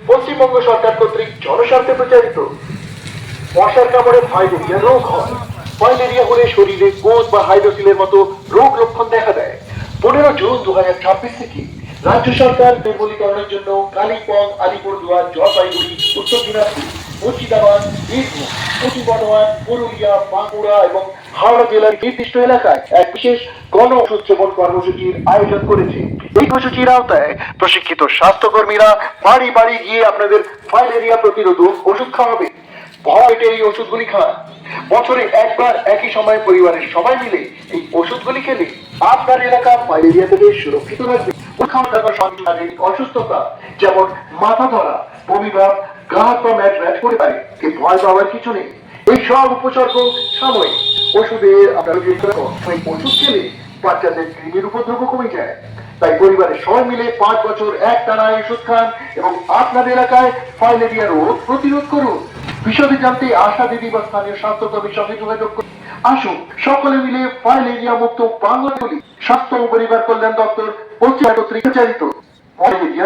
পশ্চিমবঙ্গ সরকার কর্তৃক জনস্বার্থে প্রচারিত। মশার কামড়ে ফাইলেরিয়া রোগ হয়। ফাইলেরিয়া হলে শরীরে কোষ বা হাইড্রোসিলের মতো রোগ লক্ষণ দেখা দেয়। 15 জুন 2026 থেকে রাজ্য সরকার নির্মূলীকরণের জন্য কালিম্পং, আলিপুরদুয়ার, জলপাইগুড়ি, উত্তর দিনাজপুর, মুর্শিদাবাদ, বীরভূম, পশ্চিম বর্ধমান, পুরুলিয়া, বাঁকুড়া এবং হাওড়া জেলার নির্দিষ্ট এলাকায় এক বিশেষ গণ ওষুধ সেবন কর্মসূচির আয়োজন করেছে। এই কর্মসূচির আওতায় প্রশিক্ষিত স্বাস্থ্যকর্মীরা বাড়ি বাড়ি গিয়ে আপনাদের ফাইলেরিয়া প্রতিরোধক ওষুধ খাওয়াবে। ভয় পেটে এই ওষুধগুলি খান। বছরে একবার একই সময় পরিবারের সবাই মিলে এই ওষুধগুলি খেলে আপনার এলাকা ফাইলেরিয়া থেকে সুরক্ষিত থাকবে। শারীরিক অসুস্থতা যেমন মাথা ধরা, বমিভাব, গা হাত পা ম্যাট ম্যাট করে পারে, ভয় পাওয়ার কিছু নেই। এই সব উপসর্গ সাময়িক। ওষুধের আপনার ওষুধ খেলে বাচ্চাদের কৃমির উপদ্রব কমে যায়। তাই পরিবারের সবাই মিলে 5 বছর এক টানা ওষুধ খান এবং আপনার এলাকায় ফাইলেরিয়া রোগ প্রতিরোধ করুন। বিশদে জানতে আশা দিদি বা স্থানীয় স্বাস্থ্যকর্মীর সঙ্গে যোগাযোগ করুন। আসুন সকলে মিলে ফাইলেরিয়া মুক্ত বাংলা বলি। স্বাস্থ্য ও পরিবার কল্যাণ দপ্তর পশ্চিমবঙ্গ কর্তৃক প্রচারিত ফাইলেরিয়া